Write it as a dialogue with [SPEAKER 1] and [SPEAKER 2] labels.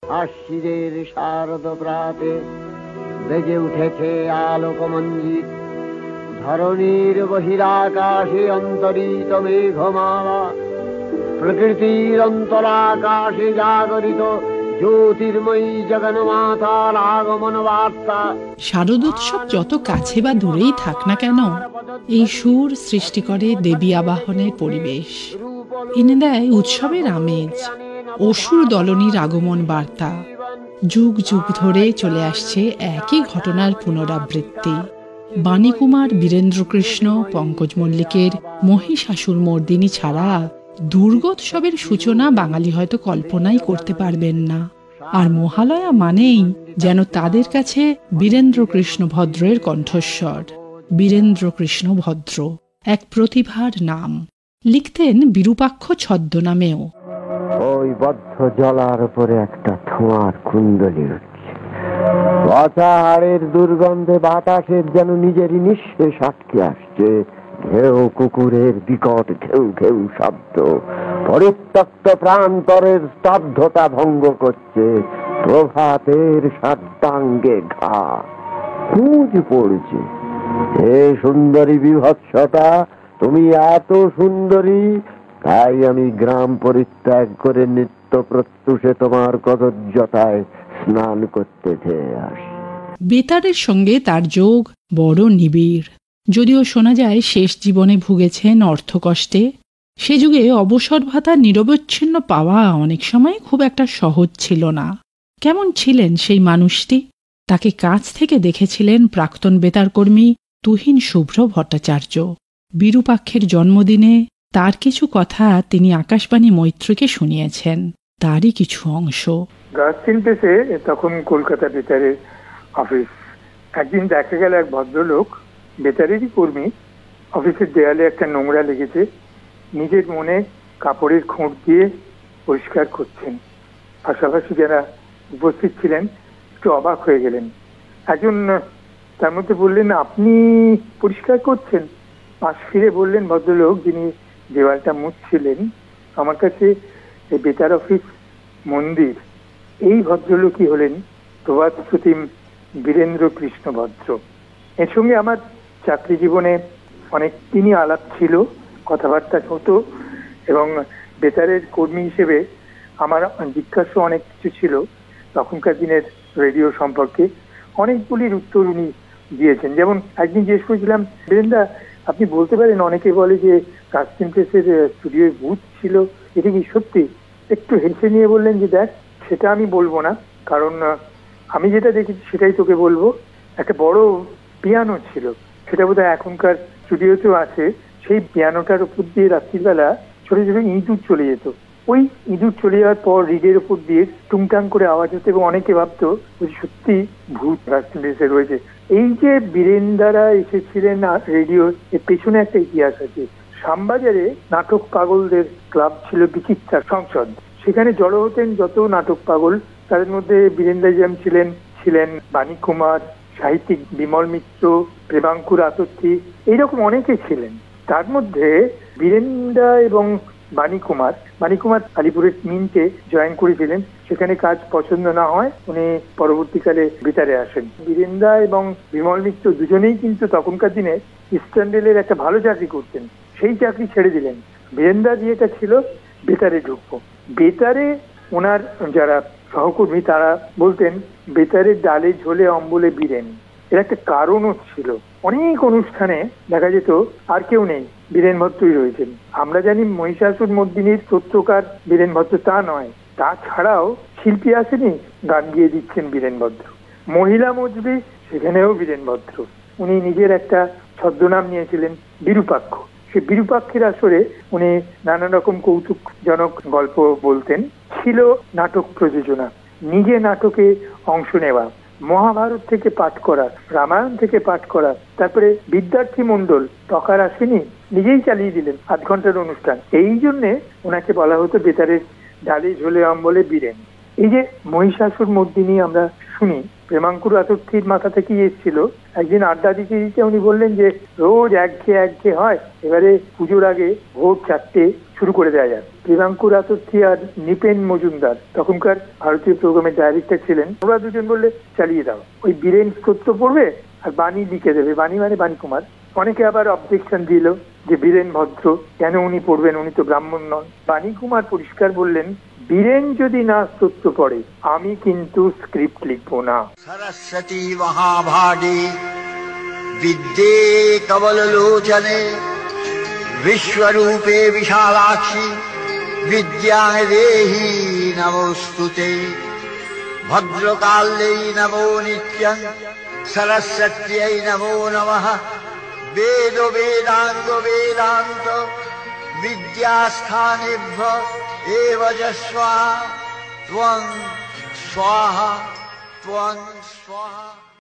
[SPEAKER 1] আশ্বিনের শারদ প্রাতে বেজে উঠেছে আলোকমঞ্জিত, ধরণীর বহিরাকাশে অন্তরিত মেঘমালা, প্রকৃতির অন্তরাকাশে জাগরিত জ্যোতির্ময়ী জগন্মাতার আগমন বার্তা।
[SPEAKER 2] শারদোৎসব যত কাছে বা দূরেই থাক না কেন, এই সুর সৃষ্টি করে দেবী আবাহনের পরিবেশ, এনে দেয় উৎসবের আমেজ, অসুর দলনীর আগমন বার্তা। যুগ যুগ ধরে চলে আসছে একই ঘটনার পুনরাবৃত্তি। বাণীকুমার, বীরেন্দ্রকৃষ্ণ, পঙ্কজ মল্লিকের মহিষাসুর মর্দিনী ছাড়া দুর্গোৎসবের সূচনা বাঙালি হয়তো কল্পনাই করতে পারবেন না। আর মহালয়া মানেই যেন তাদের কাছে বীরেন্দ্রকৃষ্ণ ভদ্রের কণ্ঠস্বর। বীরেন্দ্রকৃষ্ণ ভদ্র এক প্রতিভার নাম। লিখতেন বিরূপাক্ষ ছদ্মনামেও।
[SPEAKER 1] ওই বদ্ধ জলার উপরে একটা ধোঁয়ার কুণ্ডলী উঠছে, অচাহারের দুর্গন্ধে বাতাসের যেন নিজেরই নিঃশ্বাস আটকে আসছে। ঘেউ কুকুরের বিকট ঘেউ ঘেউ শব্দ পরিত্যক্ত প্রান্তরের স্তব্ধতা ভঙ্গ করছে। প্রভাতের সাদ্দাঙ্গে ঘা খুঁজ পড়ছে। হে সুন্দরী বিভৎসতা, তুমি এত সুন্দরী, তাই আমি গ্রাম পরিত্যাগ করে নিত্য প্রত্যুষে তোমার কদর্যতায় স্নান করতে চেয়ে আসি।
[SPEAKER 2] বেতারের সঙ্গে তার যোগ বড় নিবিড়। যদিও শোনা যায় শেষ জীবনে ভুগেছেন অর্থকষ্টে, সে যুগে অবসর ভাতা নিরবচ্ছিন্ন পাওয়া অনেক সময় খুব একটা সহজ ছিল না। কেমন ছিলেন সেই মানুষটি? তাকে কাছ থেকে দেখেছিলেন প্রাক্তন বেতারকর্মী তুহিন শুভ্র ভট্টাচার্য। বিরূপাক্ষের জন্মদিনে তার কিছু কথা তিনি আকাশবাণী মৈত্রীকে শুনিয়েছেন, তারই কিছু অংশ।
[SPEAKER 3] তখন কলকাতা বেতারের অফিস। একদিন দেখা গেল এক ভদ্রলোক, বেতারেরই কর্মী, অফিসের দেয়ালে একটা নোংরা লেগেছে, নিজের মনে কাপড়ের খোঁট দিয়ে পরিষ্কার করছেন। পাশাপাশি যারা উপস্থিত ছিলেন একটু অবাক হয়ে গেলেন। একজন তার মধ্যে বললেন, আপনি পরিষ্কার করছেন? পাশ ফিরে বললেন ভদ্রলোক, যিনি দেওয়ালটা মুছছিলেন, আমার কাছে এই বেতার অফিস মন্দির। এই ভদ্রলোকই হলেন প্রভাত প্রতিম বীরেন্দ্রকৃষ্ণ ভদ্র। এর সঙ্গে আমার চাকরি জীবনে অনেক দিনই আলাপ ছিল, কথাবার্তা হতো, এবং বেতারের কর্মী হিসেবে আমার জিজ্ঞাসা অনেক কিছু ছিল তখনকার দিনের রেডিও সম্পর্কে। অনেকগুলির উত্তর উনি দিয়েছেন। যেমন একদিন জিজ্ঞেস করেছিলাম, বীরেন্দা আপনি বলতে পারেন, অনেকে বলে যে কাস্টিং প্রেসের স্টুডিওয় বুথ ছিল, এটা কি সত্যি? একটু হেসে নিয়ে বললেন যে দেখ, সেটা আমি বলবো না, কারণ আমি যেটা দেখেছি সেটাই তোকে বলবো। একটা বড় পিয়ানো ছিল, সেটা বোধহয় এখনকার স্টুডিওতেও আছে। সেই পিয়ানোটার উপর দিয়ে রাত্রিবেলা ছোট ছোট ইঁদুর চলে যেত। ওই ইঁদুর চলে যাওয়ার পর রিডের উপর দিয়ে টুংটাং করে আওয়াজ হতো, এবং অনেকে ভাবতো সত্যি ভূত রাস্তায় রয়েছে। এই যে বীরেন্দারা এসেছিলেন রেডিও, এর পেছনে একটা ইতিহাস আছে। শ্যামবাজারে নাটক পাগলদের ক্লাব ছিল, বিচিত্রা সংসদ। সেখানে জড়ো হতেন যত নাটক পাগল, তাদের মধ্যে বীরেন্দা যেমন ছিলেন বাণীকুমার, সাহিত্যিক বিমল মিত্র, প্রেমাঙ্কুর আতর্থী, এইরকম অনেকে ছিলেন। তার মধ্যে বীরেন্দা এবং বাণীকুমার আলিপুরের মিন্টে জয়েন করেছিলেন। সেখানে কাজ পছন্দ না হয় উনি পরবর্তীকালে বেতারে আসেন। বীরেন্দা এবং বিমল মিত্র দুজনেই কিন্তু তখনকার দিনে ইস্টার্ন রেলের একটা ভালো চাকরি করতেন, সেই চাকরি ছেড়ে দিলেন। বীরেন্দা যেটা ছিল বেতারে ঢুকবো। বেতারে ওনার যারা সহকর্মী তারা বলতেন, বেতারের ডালে ঝোলে অম্বলে বীরেন। এর একটা কারণও ছিল। অনেক অনুষ্ঠানে দেখা যেত আর কেউ নেই, বীরেন ভদ্রই রয়েছেন। আমরা জানি মহিষাসুর মর্দিনীর সূত্রকার বীরেন ভদ্র, তা নয়। তাছাড়াও শিল্পী আসেনি, গান গিয়ে দিচ্ছেন বীরেন ভদ্র। মহিলা মজবি, সেখানেও বীরেন ভদ্র। উনি নিজের একটা ছদ্মনাম নিয়েছিলেন বিরূপাক্ষ। সে বিরূপাক্ষের আসরে উনি নানা রকম কৌতুকজনক গল্প বলতেন। ছিল নাটক প্রযোজনা, নিজে নাটকে অংশ নেওয়া, মহাভারত থেকে পাঠ করা, রামায়ণ থেকে পাঠ করা। তারপরে বিদ্যার্থী মণ্ডল টকার আসেনি, নিজেই চালিয়ে দিলেন 8 ঘন্টার অনুষ্ঠান। এই জন্যে ওনাকে বলা হতো বেতারের ডালে ঝোলে অম্বলে বীরেন। এই যে মহিষাসুর মর্দিনী আমরা শুনি, প্রেমাঙ্কুর আতর্থীর মাথা থেকেই এসেছিল। একদিন আড্ডা দিতে দিতে উনি বললেন যে রোজ একঘেয়ে হয়, এবারে পুজোর আগে ভোর 4টে শুরু করে দেওয়া যায়। প্রেমাঙ্কুর আতর্থী আর নিপেন মজুমদার তখনকার ভারতীয় প্রোগ্রামের ডাইরেক্টর ছিলেন, ওরা দুজন বললে চালিয়ে দাও, ওই বীরেন স্তোত্র পড়বে আর বাণী লিখে দেবে, বাণী মানে বাণী কুমার। অনেকে আবার অবজেকশন দিল যে বীরেন ভদ্র, কেন উনি পড়বেন, উনি তো ব্রাহ্মণ নন। বাণী কুমার পরিষ্কার বললেন, বীরেন যদি না স্তোত্র পড়ে আমি কিন্তু স্ক্রিপ্ট লিখবো না।
[SPEAKER 4] সরস্বতী মহাভাগে বিদ্যে কমললোচনে বিশ্বরূপে বিশালাক্ষী বিদ্যাং দেহি নমোস্তুতে ভদ্রকাল্যৈ নমো নিত্যং সরস্বত্যৈ নমো নমঃ বেদ বেদাঙ্গ বেদান্ত বিদ্যাস্থানেভ্য এব যস্বা ত্বং স্বাহা ত্বং স্বাহা।